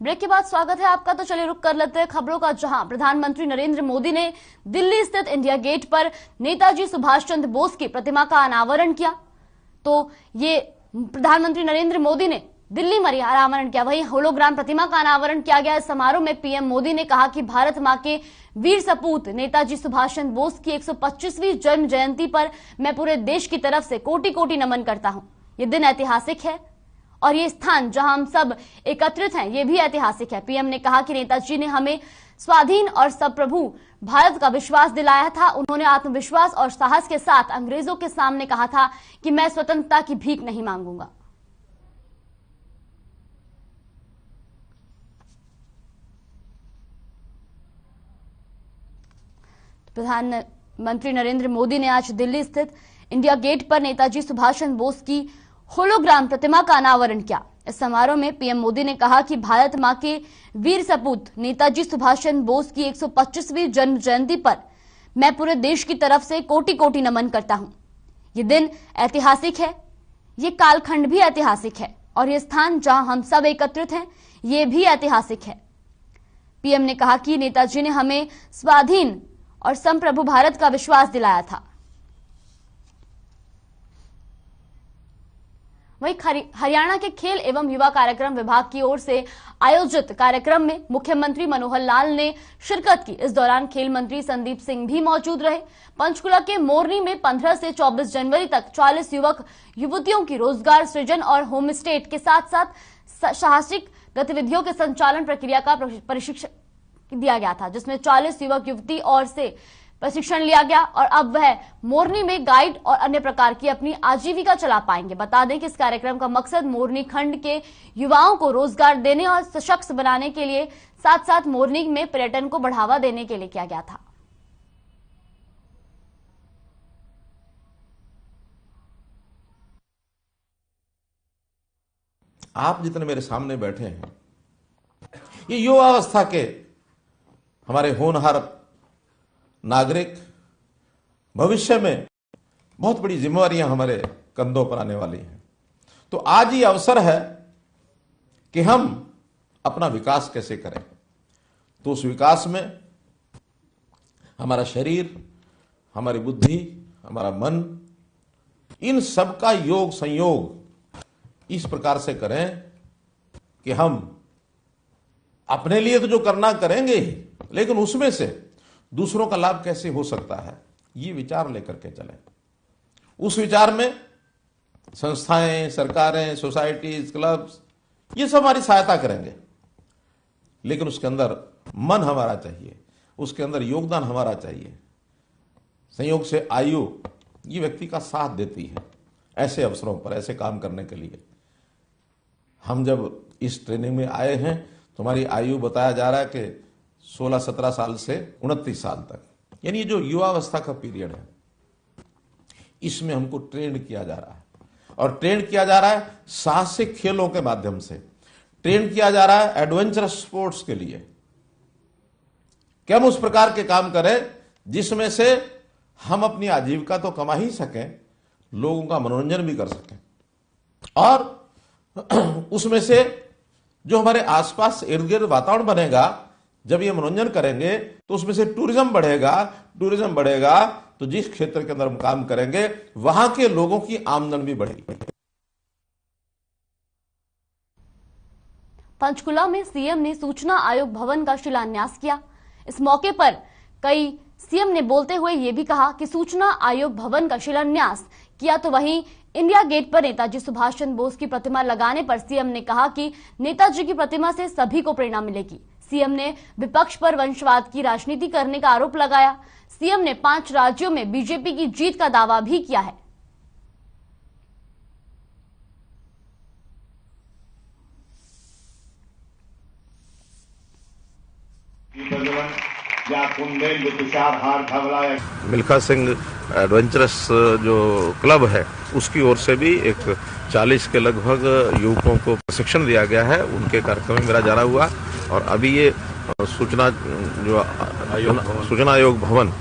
Break के बाद स्वागत है आपका। तो चलिए रुक कर लेते हैं खबरों का, जहां प्रधानमंत्री नरेंद्र मोदी ने दिल्ली स्थित इंडिया गेट पर नेताजी सुभाष चंद्र बोस की प्रतिमा का अनावरण किया। तो ये प्रधानमंत्री नरेंद्र मोदी ने दिल्ली में अनावरण किया, वहीं होलोग्राम प्रतिमा का अनावरण किया गया। इस समारोह में पीएम मोदी ने कहा कि भारत मां के वीर सपूत नेताजी सुभाष चंद्र बोस की 125वीं जन्म जयंती पर मैं पूरे देश की तरफ से कोटि कोटि नमन करता हूं। ये दिन ऐतिहासिक है और ये स्थान जहां हम सब एकत्रित हैं, ये भी ऐतिहासिक है। पीएम ने कहा कि नेताजी ने हमें स्वाधीन और संप्रभु भारत का विश्वास दिलाया था। उन्होंने आत्मविश्वास और साहस के साथ अंग्रेजों के सामने कहा था कि मैं स्वतंत्रता की भीख नहीं मांगूंगा। प्रधानमंत्री नरेंद्र मोदी ने आज दिल्ली स्थित इंडिया गेट पर नेताजी सुभाष चंद्र बोस की होलोग्राम प्रतिमा का अनावरण किया। इस समारोह में पीएम मोदी ने कहा कि भारत मां के वीर सपूत नेताजी सुभाष चंद्र बोस की 125वीं जन्म जयंती पर मैं पूरे देश की तरफ से कोटि कोटि नमन करता हूं। ये दिन ऐतिहासिक है, ये कालखंड भी ऐतिहासिक है और ये स्थान जहां हम सब एकत्रित हैं, ये भी ऐतिहासिक है। पीएम ने कहा कि नेताजी ने हमें स्वाधीन और संप्रभु भारत का विश्वास दिलाया था। वहीं हरियाणा के खेल एवं युवा कार्यक्रम विभाग की ओर से आयोजित कार्यक्रम में मुख्यमंत्री मनोहर लाल ने शिरकत की। इस दौरान खेल मंत्री संदीप सिंह भी मौजूद रहे। पंचकुला के मोरनी में 15 से 24 जनवरी तक 40 युवक युवतियों की रोजगार सृजन और होम स्टे के साथ साथ साहसिक गतिविधियों के संचालन प्रक्रिया का प्रशिक्षण दिया गया था, जिसमें 40 युवक युवती और से प्रशिक्षण लिया गया और अब वह मोरनी में गाइड और अन्य प्रकार की अपनी आजीविका चला पाएंगे। बता दें कि इस कार्यक्रम का मकसद मोरनी खंड के युवाओं को रोजगार देने और सशक्त बनाने के लिए साथ साथ मोरनी में पर्यटन को बढ़ावा देने के लिए किया गया था। आप जितने मेरे सामने बैठे हैं, ये युवावस्था के हमारे होनहार नागरिक, भविष्य में बहुत बड़ी जिम्मेवारियां हमारे कंधों पर आने वाली हैं। तो आज ये अवसर है कि हम अपना विकास कैसे करें। तो उस विकास में हमारा शरीर, हमारी बुद्धि, हमारा मन, इन सब का योग संयोग इस प्रकार से करें कि हम अपने लिए तो जो करना करेंगे ही, लेकिन उसमें से दूसरों का लाभ कैसे हो सकता है, ये विचार लेकर के चलें। उस विचार में संस्थाएं, सरकारें, सोसाइटीज, क्लब्स, ये सब हमारी सहायता करेंगे, लेकिन उसके अंदर मन हमारा चाहिए, उसके अंदर योगदान हमारा चाहिए। संयोग से आयु ये व्यक्ति का साथ देती है ऐसे अवसरों पर, ऐसे काम करने के लिए। हम जब इस ट्रेनिंग में आए हैं तो हमारी आयु बताया जा रहा है कि 16-17 साल से 29 साल तक, यानी ये जो युवावस्था का पीरियड है, इसमें हमको ट्रेन किया जा रहा है। और ट्रेन किया जा रहा है साहसिक खेलों के माध्यम से, ट्रेन किया जा रहा है एडवेंचरस स्पोर्ट्स के लिए, कि हम उस प्रकार के काम करें जिसमें से हम अपनी आजीविका तो कमा ही सकें, लोगों का मनोरंजन भी कर सकें, और उसमें से जो हमारे आसपास इर्द गिर्द वातावरण बनेगा, जब ये मनोरंजन करेंगे तो उसमें से टूरिज्म बढ़ेगा तो जिस क्षेत्र के अंदर हम काम करेंगे वहां के लोगों की आमदनी भी बढ़ेगी। पंचकुला में सीएम ने सूचना आयोग भवन का शिलान्यास किया। इस मौके पर सीएम ने बोलते हुए ये भी कहा कि सूचना आयोग भवन का शिलान्यास किया, तो वहीं इंडिया गेट पर नेताजी सुभाष चंद्र बोस की प्रतिमा लगाने पर सीएम ने कहा कि नेताजी की प्रतिमा से सभी को प्रेरणा मिलेगी। सीएम ने विपक्ष पर वंशवाद की राजनीति करने का आरोप लगाया। सीएम ने 5 राज्यों में बीजेपी की जीत का दावा भी किया है। मिल्खा सिंह एडवेंचरस जो क्लब है, उसकी ओर से भी एक 40 के लगभग युवकों को प्रशिक्षण दिया गया है। उनके कार्यक्रम में मेरा जाना हुआ और अभी ये सूचना आयोग भवन,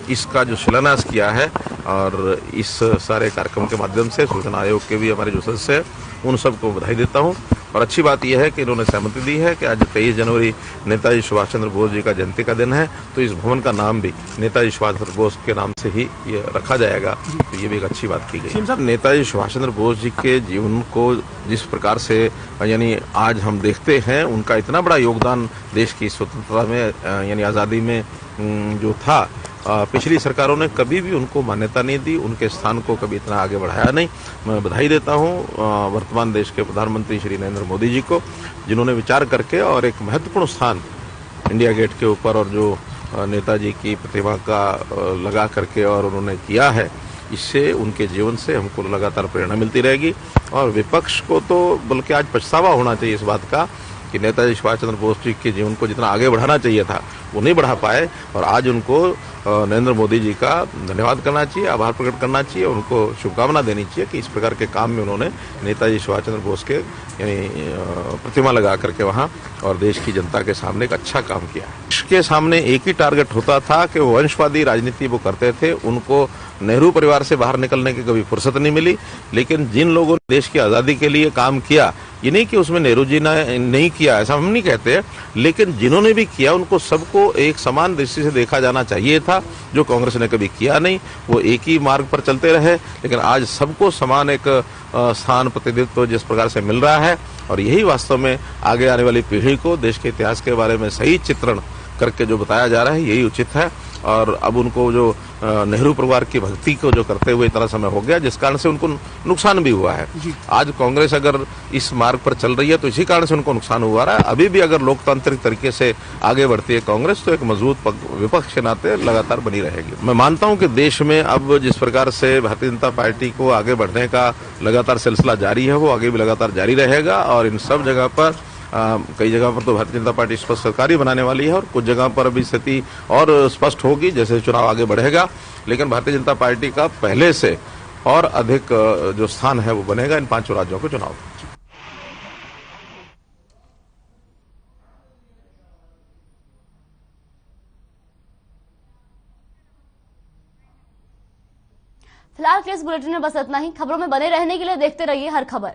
इसका जो शिलान्यास किया है, और इस सारे कार्यक्रम के माध्यम से सूचना आयोग के भी हमारे जो सदस्य हैं उन सबको बधाई देता हूं। और अच्छी बात यह है कि इन्होंने सहमति दी है कि आज 23 जनवरी नेताजी सुभाष चंद्र बोस जी का जयंती का दिन है, तो इस भवन का नाम भी नेताजी सुभाष चंद्र बोस के नाम से ही ये रखा जाएगा। तो ये भी एक अच्छी बात की गई। नेताजी सुभाष चंद्र बोस जी के जीवन को जिस प्रकार से यानी आज हम देखते हैं, उनका इतना बड़ा योगदान देश की स्वतंत्रता में यानी आज़ादी में जो था, पिछली सरकारों ने कभी भी उनको मान्यता नहीं दी, उनके स्थान को कभी इतना आगे बढ़ाया नहीं। मैं बधाई देता हूं वर्तमान देश के प्रधानमंत्री श्री नरेंद्र मोदी जी को, जिन्होंने विचार करके और एक महत्वपूर्ण स्थान इंडिया गेट के ऊपर और जो नेताजी की प्रतिमा का लगा करके और उन्होंने किया है, इससे उनके जीवन से हमको लगातार प्रेरणा मिलती रहेगी। और विपक्ष को तो बल्कि आज पछतावा होना चाहिए इस बात का कि नेताजी सुभाष चंद्र बोस जी के जीवन को जितना आगे बढ़ाना चाहिए था वो नहीं बढ़ा पाए, और आज उनको नरेंद्र मोदी जी का धन्यवाद करना चाहिए, आभार प्रकट करना चाहिए, उनको शुभकामना देनी चाहिए कि इस प्रकार के काम में उन्होंने नेताजी सुभाष चंद्र बोस के यानी प्रतिमा लगा करके वहाँ और देश की जनता के सामने एक अच्छा काम किया। इसके सामने एक ही टारगेट होता था कि वो वंशवादी राजनीति वो करते थे, उनको नेहरू परिवार से बाहर निकलने की कभी फुर्सत नहीं मिली। लेकिन जिन लोगों ने देश की आज़ादी के लिए काम किया, ये नहीं कि उसमें नेहरू जी ने नहीं किया, ऐसा हम नहीं कहते, लेकिन जिन्होंने भी किया उनको सबको एक समान दृष्टि से देखा जाना चाहिए था, जो कांग्रेस ने कभी किया नहीं। वो एक ही मार्ग पर चलते रहे, लेकिन आज सबको समान एक स्थान प्रतिनिधित्व जिस प्रकार से मिल रहा है, और यही वास्तव में आगे आने वाली पीढ़ी को देश के इतिहास के बारे में सही चित्रण करके जो बताया जा रहा है, यही उचित है। और अब उनको जो नेहरू परिवार की भक्ति को जो करते हुए इतना समय हो गया, जिस कारण से उनको नुकसान भी हुआ है। आज कांग्रेस अगर इस मार्ग पर चल रही है तो इसी कारण से उनको नुकसान हुआ रहा है। अभी भी अगर लोकतांत्रिक तरीके से आगे बढ़ती है कांग्रेस, तो एक मजबूत विपक्ष के नाते लगातार बनी रहेगी। मैं मानता हूं कि देश में अब जिस प्रकार से भारतीय जनता पार्टी को आगे बढ़ने का लगातार सिलसिला जारी है, वो आगे भी लगातार जारी रहेगा। और इन सब जगह पर कई जगह पर तो भारतीय जनता पार्टी स्पष्ट सरकार ही बनाने वाली है, और कुछ जगह पर अभी स्थिति और स्पष्ट होगी जैसे चुनाव आगे बढ़ेगा। लेकिन भारतीय जनता पार्टी का पहले से और अधिक जो स्थान है वो बनेगा इन 5 राज्यों के चुनाव। फिलहाल के इस बुलेटिन में बस इतना ही। खबरों में बने रहने के लिए देखते रहिए हर खबर।